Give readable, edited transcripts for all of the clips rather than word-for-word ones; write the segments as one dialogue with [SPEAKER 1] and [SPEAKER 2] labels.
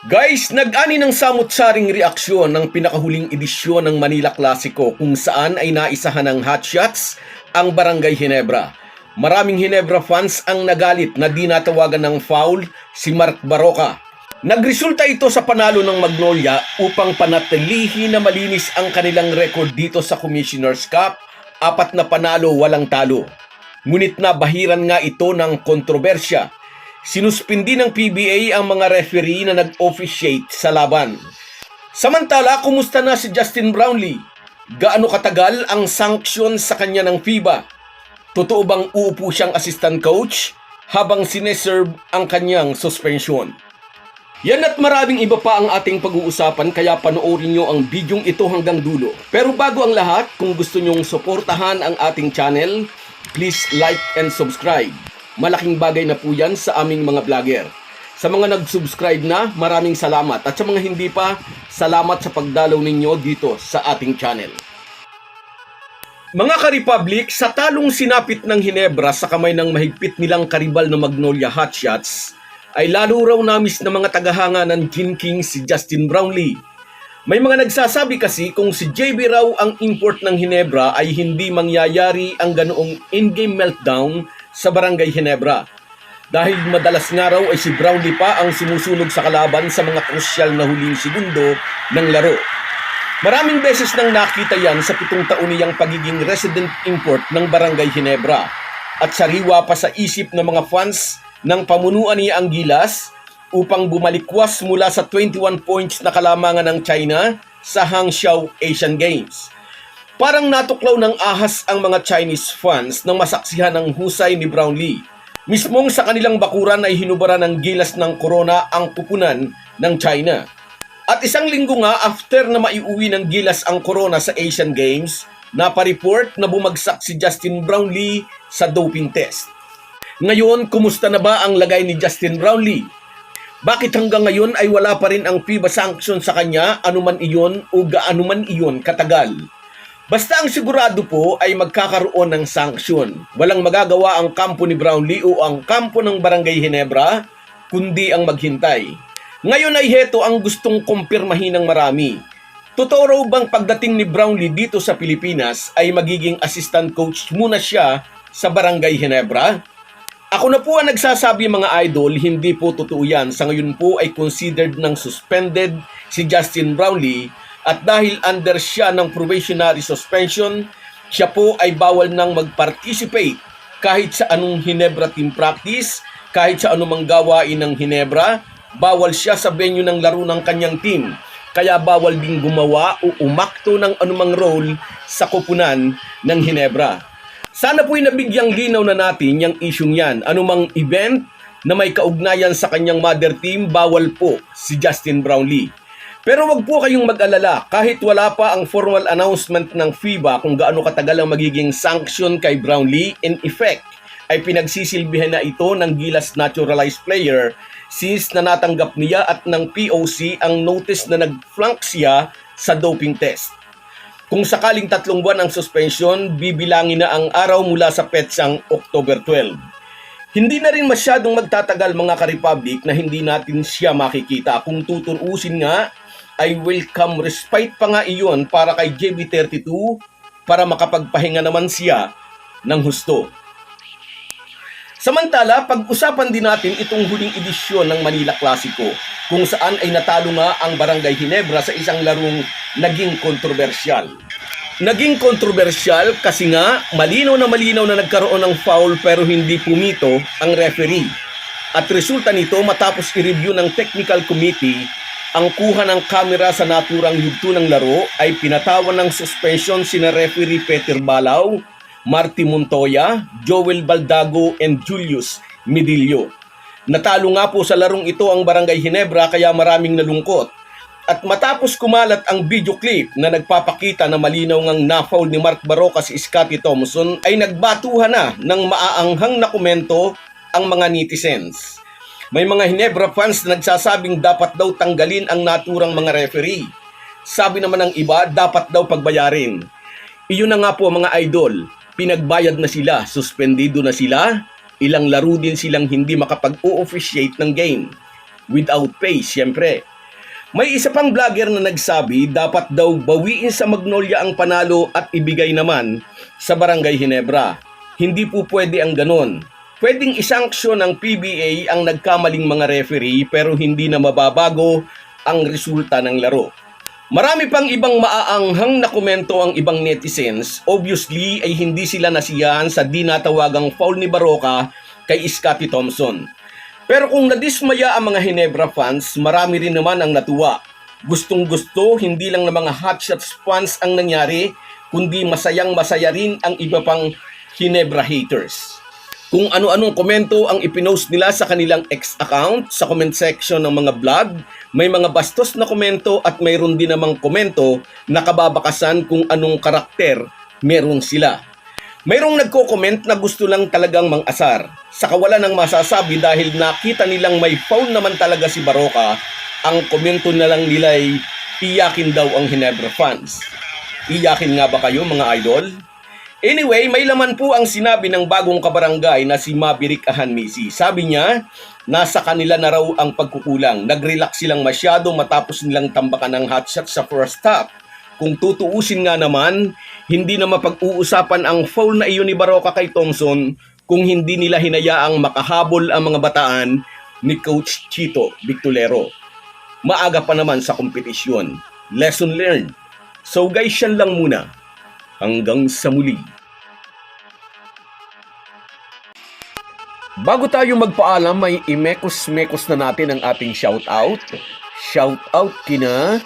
[SPEAKER 1] Guys, nag-ani ng samut-saring reaksyon ng pinakahuling edisyon ng Manila Clasico kung saan ay naisahan ng hotshots ang Barangay Ginebra. Maraming Ginebra fans ang nagalit na di natawagan ng foul si Mark Barroca. Nagresulta ito sa panalo ng Magnolia upang panatilihin na malinis ang kanilang record dito sa Commissioner's Cup, 4 na panalo, walang talo. Ngunit nabahiran nga ito ng kontrobersya. Sinuspindi ng PBA ang mga referee na nag-officiate sa laban. Samantala, kumusta na si Justin Brownlee? Gaano katagal ang sanction sa kanya ng FIBA? Totoo bang uupo siyang assistant coach habang sineserve ang kanyang suspension? Yan at maraming iba pa ang ating pag-uusapan, kaya panoorin nyo ang bidyong ito hanggang dulo. Pero bago ang lahat, kung gusto nyong suportahan ang ating channel, please like and subscribe. Malaking bagay na po yan sa aming mga vlogger. Sa mga nag-subscribe na, maraming salamat. At sa mga hindi pa, salamat sa pagdalaw ninyo dito sa ating channel. Mga ka-Republic, sa talong sinapit ng Ginebra sa kamay ng mahigpit nilang karibal na Magnolia hotshots, ay lalo raw namis na mga tagahanga ng Gin King si Justin Brownlee. May mga nagsasabi kasi kung si JB raw ang import ng Ginebra ay hindi mangyayari ang ganoong in-game meltdown sa Barangay Ginebra. Dahil madalas nga raw ay si Brownlee pa ang sumusunog sa kalaban sa mga krusyal na huling segundo ng laro. Maraming beses nang nakita yan sa 7 taon niyang pagiging resident import ng Barangay Ginebra. At sariwa pa sa isip ng mga fans ng pamunuan niya ang gilas upang bumalikwas mula sa 21 points na kalamangan ng China sa Hangzhou Asian Games. Parang natuklaw ng ahas ang mga Chinese fans nang masaksihan ang husay ni Brownlee. Mismong sa kanilang bakuran ay hinubara ng gilas ng corona ang pupunan ng China. At isang linggo nga after na maiuwi ng gilas ang corona sa Asian Games, napareport na bumagsak si Justin Brownlee sa doping test. Ngayon, kumusta na ba ang lagay ni Justin Brownlee? Bakit hanggang ngayon ay wala pa rin ang FIBA sanction sa kanya, anuman iyon o gaano man iyon katagal? Basta ang sigurado po ay magkakaroon ng sanksyon. Walang magagawa ang kampo ni Brownlee o ang kampo ng Barangay Ginebra, kundi ang maghintay. Ngayon ay heto ang gustong kumpirmahin ng marami. Totoo raw bang pagdating ni Brownlee dito sa Pilipinas ay magiging assistant coach muna siya sa Barangay Ginebra? Ako na po ang nagsasabi mga idol, hindi po totoo yan. Sa ngayon po ay considered ng suspended si Justin Brownlee. At dahil under siya ng probationary suspension, siya po ay bawal nang mag-participate kahit sa anong Ginebra team practice, kahit sa anumang gawain ng Ginebra, bawal siya sa venue ng laro ng kanyang team. Kaya bawal ding gumawa o umakto ng anumang role sa koponan ng Ginebra. Sana po'y nabigyang linaw na natin yung isyong yan. Anumang event na may kaugnayan sa kanyang mother team, bawal po si Justin Brownlee. Pero wag po kayong mag-alala, kahit wala pa ang formal announcement ng FIBA kung gaano katagal ang magiging sanction kay Brownlee, in effect ay pinagsisilbihan na ito ng gilas naturalized player since na natanggap niya at ng POC ang notice na nag-flunk siya sa doping test. Kung sakaling 3 buwan ang suspension, bibilangin na ang araw mula sa petsang October 12. Hindi na rin masyadong magtatagal mga ka-Republic na hindi natin siya makikita. Kung tuturusin nga, ay welcome respite pa nga iyon para kay JB32 para makapagpahinga naman siya ng husto. Samantala, pag-usapan din natin itong huling edisyon ng Manila Clasico kung saan ay natalo nga ang Barangay Ginebra sa isang larong naging kontrobersyal. Naging kontrobersyal kasi nga malinaw na nagkaroon ng foul pero hindi pumito ang referee. At resulta nito matapos i-review ng technical committee, ang kuha ng kamera sa naturang yugto ng laro ay pinatawan ng suspension sina referee Peter Balaw, Marty Montoya, Joel Baldago, and Julius Medillo. Natalo nga po sa larong ito ang Barangay Ginebra kaya maraming nalungkot. At matapos kumalat ang video clip na nagpapakita na malinaw ngang na-foul ni Mark Barroca si Scottie Thompson ay nagbatuhan na ng maaanghang na komento ang mga netizens. May mga Ginebra fans na nagsasabing dapat daw tanggalin ang naturang mga referee. Sabi naman ng iba, dapat daw pagbayarin. Iyon na nga po mga idol, pinagbayad na sila, suspendido na sila, ilang laro din silang hindi makapag-o-officiate ng game. Without pay, siyempre. May isa pang vlogger na nagsabi dapat daw bawiin sa Magnolia ang panalo at ibigay naman sa Barangay Ginebra. Hindi po pwede ang ganon. Pwedeng isanksyon ng PBA ang nagkamaling mga referee pero hindi na mababago ang resulta ng laro. Marami pang ibang maaanghang na komento ang ibang netizens. Obviously ay hindi sila nasiyahan sa di natawagang foul ni Baroka kay Scottie Thompson. Pero kung nadismaya ang mga Ginebra fans, marami rin naman ang natuwa. Gustong-gusto, hindi lang ng mga hotshots fans ang nangyari, kundi masayang-masaya rin ang iba pang Ginebra haters. Kung ano-anong komento ang ipinost nila sa kanilang X account, sa comment section ng mga vlog, may mga bastos na komento at mayroon din namang komento na kababakasan kung anong karakter meron sila. Mayroong nagko-comment na gusto lang talagang mang-asar. Sa kawalan ng masasabi dahil nakita nilang may foul naman talaga si Baroka, ang komento na lang nila ay iyakin daw ang Ginebra fans. Iyakin nga ba kayo mga idol? Anyway, may laman po ang sinabi ng bagong kabarangay na si Maverick Ahanmisi. Sabi niya, nasa kanila na raw ang pagkukulang. Nag-relax silang masyado matapos nilang tambakan ng hotshot sa first half. Kung tutuusin nga naman, hindi na mapag-uusapan ang foul na iyon ni Baroka kay Thompson kung hindi nila hinayaang makahabol ang mga bataan ni Coach Chito Victolero. Maaga pa naman sa kompetisyon. Lesson learned. So guys, yan lang muna. Hanggang sa muli. Bago tayo magpaalam, may imekos-mekos na natin ang ating shoutout. Shoutout kina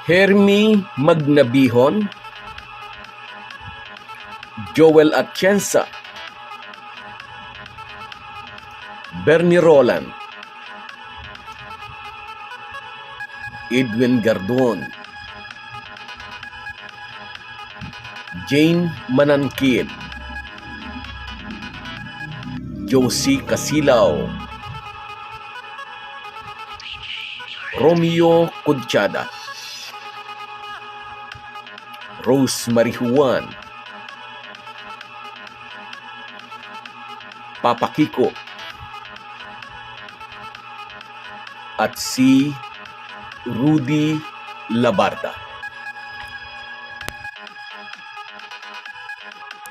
[SPEAKER 1] Hermie Magnabihon, Joel Atienza, Bernie Roland, Edwin Gardon, Jane Manankid, Josie Casilaw, Romeo Cudchada, Rose Marijuan, Papa Kiko, at si Rudy Labarda.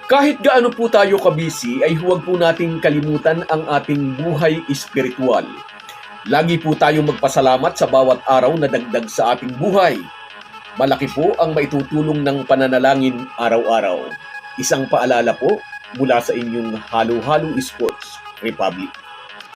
[SPEAKER 1] Kahit gaano po tayo kabisi ay huwag po nating kalimutan ang ating buhay espiritual. Lagi po tayong magpasalamat sa bawat araw na dagdag sa ating buhay. Malaki po ang maitutulong ng pananalangin araw-araw. Isang paalala po mula sa inyong Halo-Halo Sports Republic.